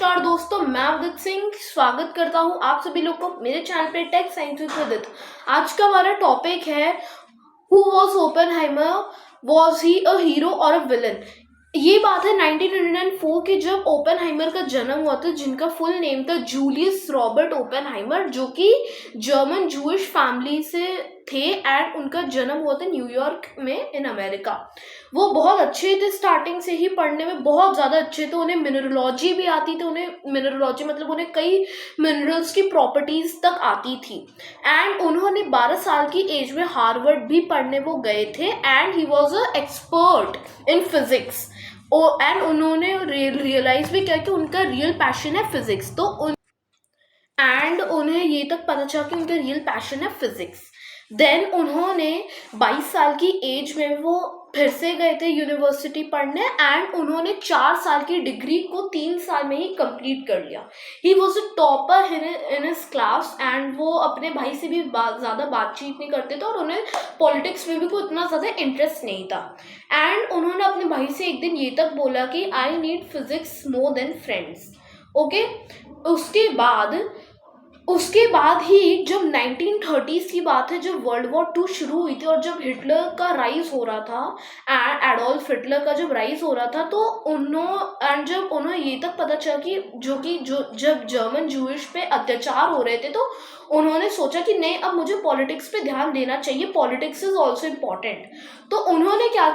नमस्कार दोस्तों, मैं अवदित सिंह स्वागत करता हूं आप सभी लोग को मेरे चैनल पे टेक साइंस विद अदित। आज का हमारा टॉपिक है who was Oppenheimer, was he a hero और अ विलन। ये बात है 1904 के जब ओपेनहाइमर का जन्म हुआ था, जिनका फुल नेम था जूलियस रॉबर्ट ओपेनहाइमर, जो कि जर्मन जूइश फैमिली से थे एंड उनका जन्म हुआ था न्यूयॉर्क में इन अमेरिका। वो बहुत अच्छे थे, स्टार्टिंग से ही पढ़ने में बहुत ज़्यादा अच्छे थे। उन्हें मिनरलॉजी भी आती थी, उन्हें मिनरलॉजी मतलब उन्हें कई मिनरल्स की प्रॉपर्टीज तक आती थी। एंड उन्होंने 12 साल की एज में हार्वर्ड भी पढ़ने वो गए थे and he was a expert in physics. And उन्होंने रियलाइज भी किया कि उनका रियल पैशन है फिजिक्स। एंड उन्हें ये तक पता चला कि उनका रियल पैशन है फिजिक्स। देन उन्होंने 22 साल की एज में वो फिर से गए थे यूनिवर्सिटी पढ़ने एंड उन्होंने 4 साल की डिग्री को 3 साल में ही कंप्लीट कर लिया। He was a topper in his class and वो अपने भाई से भी ज़्यादा बातचीत नहीं करते थे और उन्हें पॉलिटिक्स में भी कोई इतना ज़्यादा इंटरेस्ट नहीं था। एंड उन्होंने अपने भाई से एक दिन ये तक बोला कि I need physics more than friends. Okay, उसके बाद ही जब 1930s की बात है, जब वर्ल्ड वॉर 2 शुरू हुई थी और जब हिटलर का राइज हो रहा था, एडोल्फ हिटलर का जब राइज हो रहा था, तो जब उन्हें ये तक पता चला कि जब जर्मन जूइश पे अत्याचार हो रहे थे, तो उन्होंने सोचा कि नहीं, अब मुझे पॉलिटिक्स पे ध्यान देना चाहिए, पॉलिटिक्स इज ऑल्सो इम्पॉर्टेंट। तो उन्होंने क्या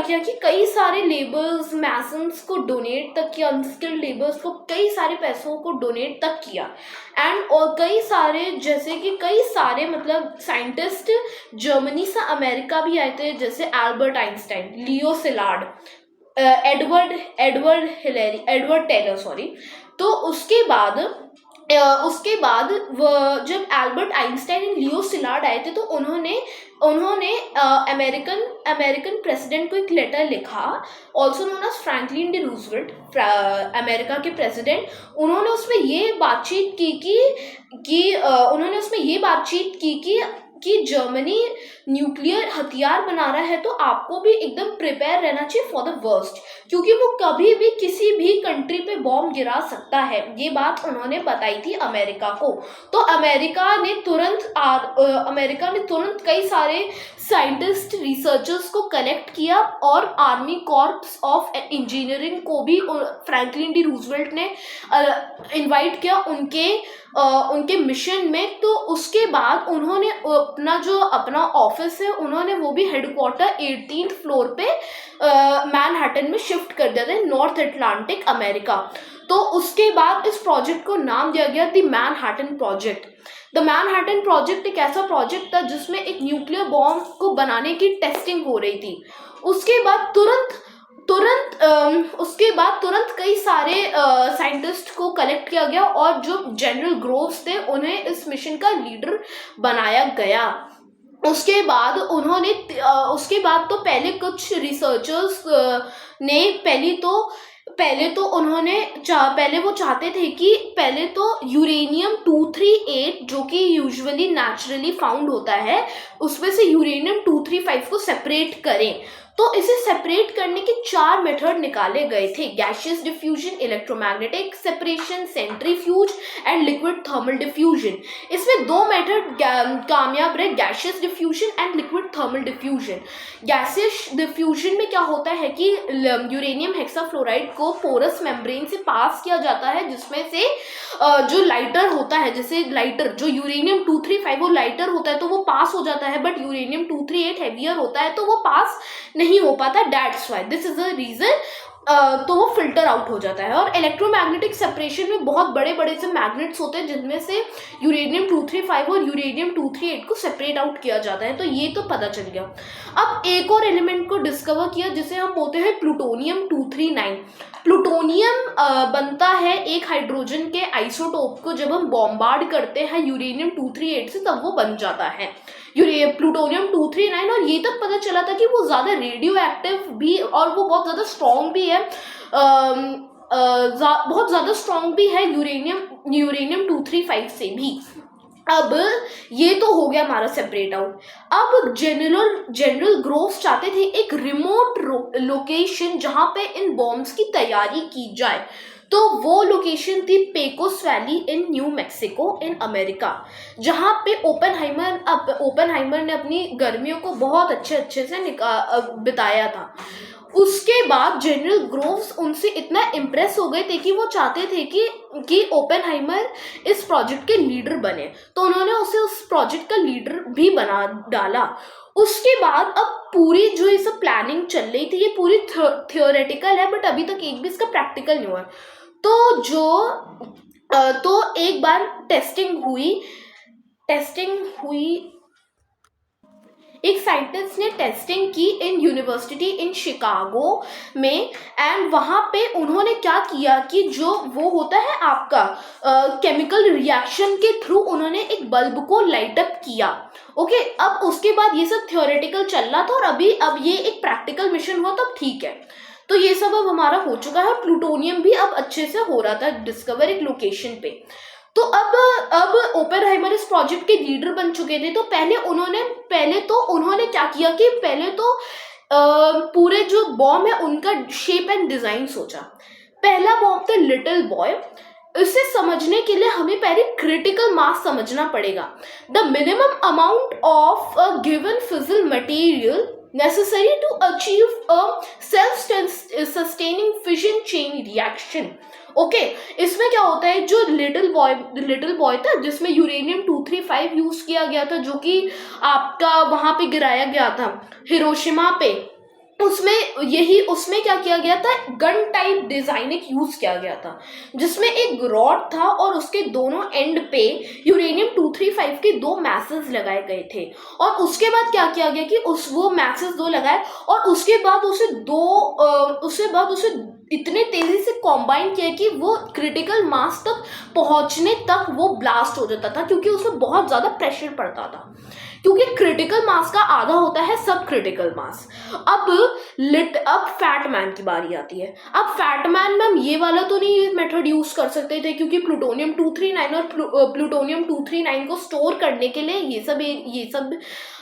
किया कि कई सारे लेबर्स, मैसन्स को डोनेट तक किया, अनस्किल्ड लेबर्स को कई सारे पैसों को डोनेट तक किया। एंड और कई सारे मतलब साइंटिस्ट जर्मनी से अमेरिका भी आए थे, जैसे एल्बर्ट आइंस्टाइन, लियो सिलार्ड, एडवर्ड टेलर सॉरी। तो उसके बाद जब एल्बर्ट आइंस्टाइन और लियो सिलार्ड आए थे, तो उन्होंने अमेरिकन प्रेसिडेंट को एक लेटर लिखा, also known as Franklin D Roosevelt, America के प्रेसिडेंट। उन्होंने उसमें ये बातचीत की कि जर्मनी न्यूक्लियर हथियार बना रहा है, तो आपको भी एकदम प्रिपेयर रहना चाहिए फॉर द वर्स्ट, क्योंकि वो कभी भी किसी भी कंट्री पे बॉम्ब गिरा सकता है। ये बात उन्होंने बताई थी अमेरिका को। तो अमेरिका ने तुरंत कई सारे साइंटिस्ट, रिसर्चर्स को कलेक्ट किया और आर्मी कॉर्प्स ऑफ इंजीनियरिंग को भी फ्रैंकलिन डी रूजवेल्ट ने इनवाइट किया उनके मिशन में। तो उसके बाद उन्होंने अपना ऑफिस है, उन्होंने वो भी हेडक्वार्टर 18th फ्लोर पे मैनहट्टन में शिफ्ट कर दिया था, नॉर्थ अटलांटिक अमेरिका। तो उसके बाद इस प्रोजेक्ट को नाम दिया गया the Manhattan project. The Manhattan project एक ऐसा प्रोजेक्ट था जिसमें एक न्यूक्लियर बॉम्ब को बनाने की टेस्टिंग हो रही थी। उसके बाद तुरंत कई सारे साइंटिस्ट को कलेक्ट किया गया और जो जनरल ग्रोव्स थे, उन्हें इस मिशन का लीडर बनाया गया। उसके बाद तो पहले कुछ रिसर्चर्स ने पहले वो चाहते थे कि पहले तो यूरेनियम 238, जो कि यूजुअली नेचुरली फाउंड होता है, उसमें से यूरेनियम 235 को सेपरेट करें। तो इसे सेपरेट करने के 4 मेथड निकाले गए थे: gaseous diffusion, electromagnetic separation, centrifuge and liquid thermal diffusion. इसमें 2 मेथड कामयाब रहे, gaseous diffusion and liquid thermal diffusion. Gaseous diffusion में क्या होता है कि यूरेनियम हेक्साफ्लोराइड को पोरस मेम्ब्रेन से पास किया जाता है, जिसमें से जो लाइटर होता है, जैसे लाइटर जो यूरेनियम 235 वो लाइटर होता है तो वो पास हो जाता है, बट यूरेनियम 238 हेवियर होता है तो वो पास नहीं हो पाता। That's why, this is the reason. तो वो फिल्टर आउट हो जाता है। और इलेक्ट्रोमैग्नेटिक सेपरेशन में बहुत बड़े बड़े से मैग्नेट्स होते हैं, जिनमें से यूरेनियम 235 और यूरेनियम 238 को सेपरेट आउट किया जाता है। तो ये तो पता चल गया। अब एक और एलिमेंट को डिस्कवर किया जिसे हम बोलते हैं प्लूटोनियम 239। प्लूटोनियम बनता है एक हाइड्रोजन के आइसोटोप को जब हम बॉम्बार्ड करते हैं यूरेनियम 238 से, तब वो बन जाता है प्लूटोनियम 239। और ये तक पता चला था कि वो ज़्यादा रेडियो एक्टिव भी और वो बहुत ज़्यादा स्ट्रॉन्ग भी है, बहुत ज़्यादा स्ट्रॉन्ग भी है यूरेनियम 235 से भी। अब ये तो हो गया हमारा सेपरेट आउट। अब जनरल ग्रोव्स चाहते थे एक रिमोट लोकेशन जहां पे इन बॉम्ब्स की तैयारी की जाए। तो वो लोकेशन थी Pecos Valley in New Mexico in America, जहां पे ओपेनहाइमर ने अपनी गर्मियों को बहुत अच्छे से बिताया था। उसके बाद जनरल ग्रोव्स उनसे इतना इम्प्रेस हो गए थे कि वो चाहते थे कि ओपेनहाइमर इस प्रोजेक्ट के लीडर बने, तो उन्होंने उसे उस प्रोजेक्ट का लीडर भी बना डाला। उसके बाद अब पूरी जो ये सब प्लानिंग चल रही थी ये पूरी थियोरेटिकल है, बट अभी तक एक भी इसका प्रैक्टिकल नहीं हुआ। तो एक बार टेस्टिंग हुई। एक साइंटिस्ट ने टेस्टिंग की इन यूनिवर्सिटी इन शिकागो में, एंड वहाँ पे उन्होंने क्या किया कि जो वो होता है आपका केमिकल रिएक्शन के थ्रू उन्होंने एक बल्ब को लाइट अप किया। ओके, अब उसके बाद ये सब थ्योरेटिकल चल रहा था और अब ये एक प्रैक्टिकल मिशन हुआ, तब ठीक है। तो ये सब अब हमारा हो चुका है और प्लूटोनियम भी अब अच्छे से हो रहा था डिस्कवर एक लोकेशन पे। तो अब ओपेनहाइमर इस प्रोजेक्ट के लीडर बन चुके थे। तो पहले तो उन्होंने क्या किया कि पहले तो पूरे जो बॉम्ब है उनका शेप एंड डिजाइन सोचा। पहला बॉम्ब था लिटिल बॉय। इसे समझने के लिए हमें पहले क्रिटिकल मास समझना पड़ेगा। The minimum amount of a given physical material necessary to achieve a self-sustaining fission chain reaction। Okay, इसमें क्या होता है, जो लिटिल बॉय था जिसमें यूरेनियम 235 यूज किया गया था, जो कि आपका वहां पे गिराया गया था हिरोशिमा पे, उसमें क्या किया गया था, गन टाइप डिजाइन एक यूज किया गया था, जिसमें एक रॉड था और उसके दोनों एंड पे यूरेनियम 235 के 2 मैसेज लगाए गए थे। और उसके बाद क्या किया गया कि वो मैसेज 2 लगाए और उसके बाद उसे इतने तेजी से कॉम्बाइन किया कि वो क्रिटिकल मास तक पहुंचने तक वो ब्लास्ट हो जाता था, क्योंकि उसमें बहुत ज्यादा प्रेशर पड़ता था, क्योंकि क्रिटिकल मास का आधा होता है सब क्रिटिकल मास। अब फैट मैन की बारी आती है। अब फैट मैन में हम ये वाला तो नहीं मेथड यूज कर सकते थे, क्योंकि प्लूटोनियम 239 और प्लूटोनियम 239 को स्टोर करने के लिए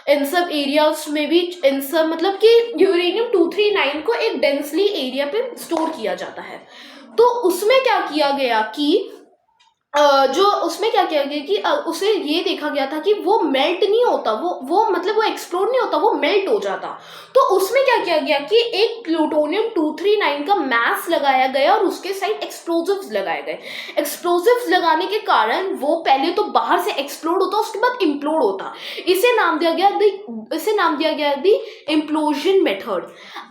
इन सब एरियाज में भी मतलब कि यूरेनियम 239 को एक डेंसली एरिया पे स्टोर किया जाता है। तो उसमें क्या किया गया कि उसे ये देखा गया था कि वो मेल्ट नहीं होता, वो मतलब वो एक्सप्लोड नहीं होता, वो मेल्ट हो जाता। तो उसमें क्या किया गया कि एक प्लूटोनियम 239 का मास लगाया गया और उसके साइड एक्सप्लोजिव्स लगाए गए। एक्सप्लोजिव्स लगाने के कारण वो पहले तो बाहर से एक्सप्लोड होता, उसके बाद इम्प्लोड होता। इसे नाम दिया गया द इम्प्लोजन मेथड।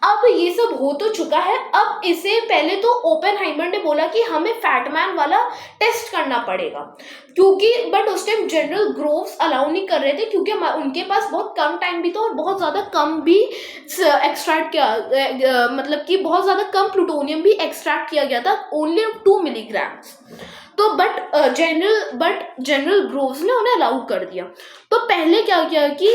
अब ये सब हो तो चुका है। अब इसे पहले तो ओपेनहाइमर ने बोला कि हमें फैटमैन वाला टेस्ट करना पड़ेगा, क्योंकि बट उस टाइम जनरल ग्रोव्स अलाउ नहीं कर रहे थे, क्योंकि उनके पास बहुत कम टाइम भी था और बहुत ज्यादा कम भी एक्सट्रैक्ट किया, मतलब कि बहुत ज्यादा कम प्लूटोनियम भी एक्सट्रैक्ट किया गया था, ओनली 2 मिलीग्राम्स। तो बट जनरल ग्रोव्स ने उन्हें अलाउ कर दिया। तो पहले क्या किया कि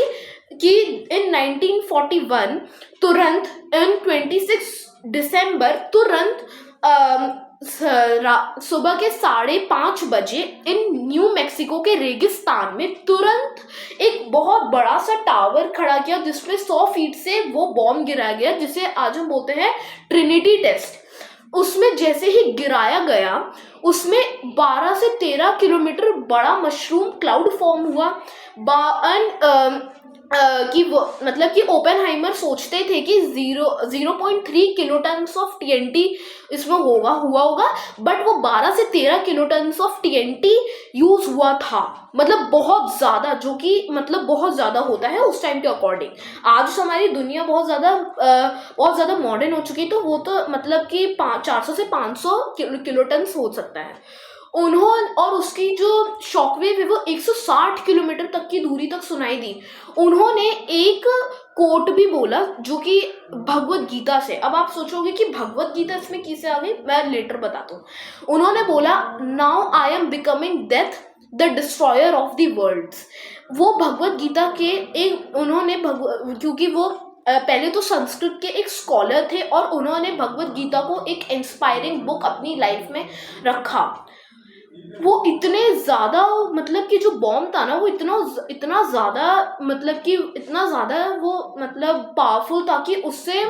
इन 1941 तुरंत इन 26 दिसंबर तुरंत सुबह के 5:30 बजे इन न्यू मैक्सिको के रेगिस्तान में तुरंत एक बहुत बड़ा सा टावर खड़ा किया, जिसमें 100 फीट से वो बॉम्ब गिराया गया, जिसे आज हम बोलते हैं ट्रिनिटी टेस्ट। उसमें जैसे ही गिराया गया, उसमें 12 से 13 किलोमीटर बड़ा मशरूम क्लाउड फॉर्म हुआ। कि वो मतलब कि ओपेनहाइमर सोचते थे कि 0.3 किलोटन ऑफ टीएनटी इसमें हुआ होगा, बट वो 12 से 13 किलोटन ऑफ टीएनटी यूज हुआ था, मतलब बहुत ज्यादा, जो कि मतलब बहुत ज्यादा होता है उस टाइम के अकॉर्डिंग। आज हमारी दुनिया बहुत ज्यादा मॉडर्न हो चुकी है, तो वो तो मतलब कि 400 से 500 किलोटन हो सकता है। और उसकी जो शॉकवेव है वो 160 किलोमीटर तक की दूरी तक सुनाई दी। उन्होंने एक कोट भी बोला, जो कि भगवत गीता से। अब आप सोचोगे कि भगवत गीता इसमें किससे आ गई, मैं लेटर बताता हूँ। उन्होंने बोला, now I am becoming death the destroyer of the worlds. वो भगवत गीता के क्योंकि वो पहले तो संस्कृत के एक स्कॉलर थे और उन्होंने भगवत गीता को एक इंस्पायरिंग बुक अपनी लाइफ में रखा। वो इतने ज़्यादा, मतलब कि जो बॉम्ब था ना वो इतना इतना ज़्यादा, मतलब कि इतना ज़्यादा वो मतलब पावरफुल था कि उससे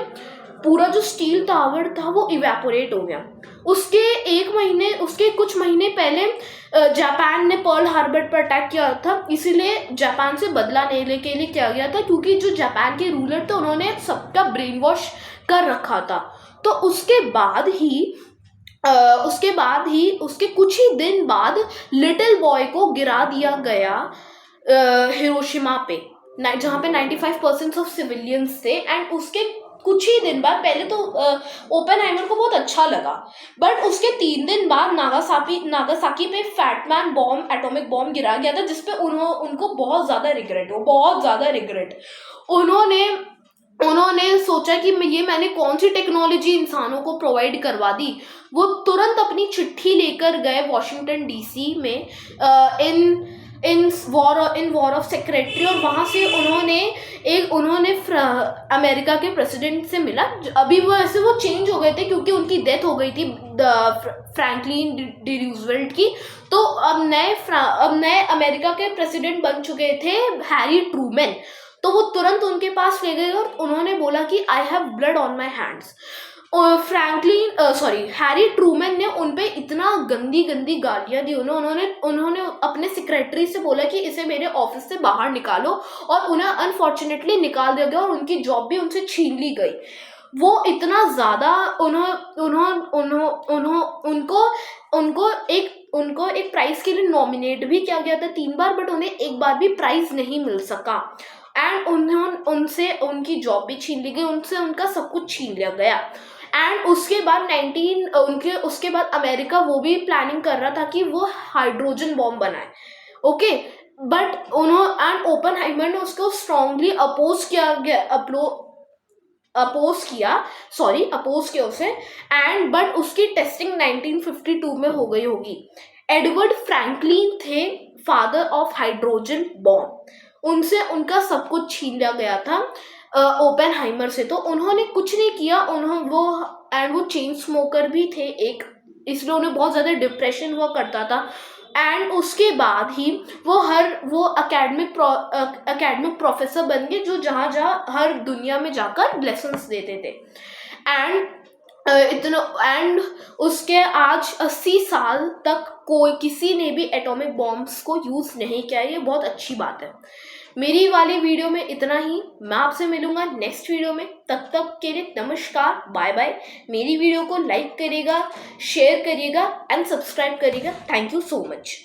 पूरा जो स्टील टावर था वो इवेपोरेट हो गया। उसके कुछ महीने पहले जापान ने पर्ल हार्बर पर अटैक किया था, इसीलिए जापान से बदला लेने के लिए किया गया था, क्योंकि जो जापान के रूलर थे उन्होंने सबका ब्रेन वॉश कर रखा था। तो उसके कुछ ही दिन बाद लिटिल बॉय को गिरा दिया गया हिरोशिमा पे, जहाँ पे 95% ऑफ सिविलियंस थे। एंड उसके कुछ ही दिन बाद, पहले तो ओपेनहाइमर को बहुत अच्छा लगा, बट उसके 3 दिन बाद नागासाकी पे फैटमैन बॉम्ब, एटॉमिक बॉम्ब गिरा गया था, जिसपे उनको बहुत ज़्यादा रिग्रेट। उन्होंने उन्होंने सोचा कि मैंने कौन सी टेक्नोलॉजी इंसानों को प्रोवाइड करवा दी। वो तुरंत अपनी चिट्ठी लेकर गए वॉशिंगटन डीसी में, इन वॉर ऑफ सेक्रेटरी, और वहाँ से उन्होंने अमेरिका के प्रेसिडेंट से मिला। अभी वो चेंज हो गए थे क्योंकि उनकी डेथ हो गई थी फ्रैंकलिन डी रूजवेल्ट की। तो अब नए अमेरिका के प्रेसिडेंट बन चुके थे हैरी ट्रूमैन। तो वो तुरंत उनके पास ले गए और उन्होंने बोला कि I have blood on my hands. Harry Trueman ने उनपे इतना गंदी गंदी गालियां दी। उन्होंने अपने सेक्रेटरी से बोला कि इसे मेरे ऑफिस से बाहर निकालो, और उन्हें अनफॉर्चुनेटली निकाल दिया गया और उनकी जॉब भी उनसे छीन ली गई। वो इतना ज़्यादा उनको एक प्राइज के लिए नॉमिनेट भी किया गया था 3 बार, बट उन्हें एक बार भी प्राइज नहीं मिल सका। एंड उनसे उनकी जॉब भी छीन ली गई, उनसे उनका सब कुछ छीन लिया गया। एंड उसके बाद अमेरिका वो भी प्लानिंग कर रहा था कि वो हाइड्रोजन बॉम्ब बनाए। ओके, बट ओपेनहाइमर ने उसको स्ट्रांगली अपोज किया उसे। एंड बट उसकी टेस्टिंग 1952 में हो गई होगी। एडवर्ड फ्रैंकलिन थे फादर ऑफ हाइड्रोजन बॉम्ब, उनसे उनका सब कुछ छीन लिया गया था ओपेनहाइमर से। तो उन्होंने कुछ नहीं किया। वो चेन स्मोकर भी थे एक, इसलिए उन्हें बहुत ज़्यादा डिप्रेशन हुआ करता था। एंड उसके बाद ही वो एकेडमिक प्रोफेसर बन गए, जो जहाँ हर दुनिया में जाकर लेसन्स देते थे। एंड उसके आज 80 साल तक किसी ने भी एटॉमिक बॉम्ब्स को यूज नहीं किया। ये बहुत अच्छी बात है। मेरी वाली वीडियो में इतना ही। मैं आपसे मिलूंगा नेक्स्ट वीडियो में। तब तक के लिए नमस्कार, बाय बाय। मेरी वीडियो को लाइक करिएगा, शेयर करिएगा एंड सब्सक्राइब करिएगा। Thank you so much.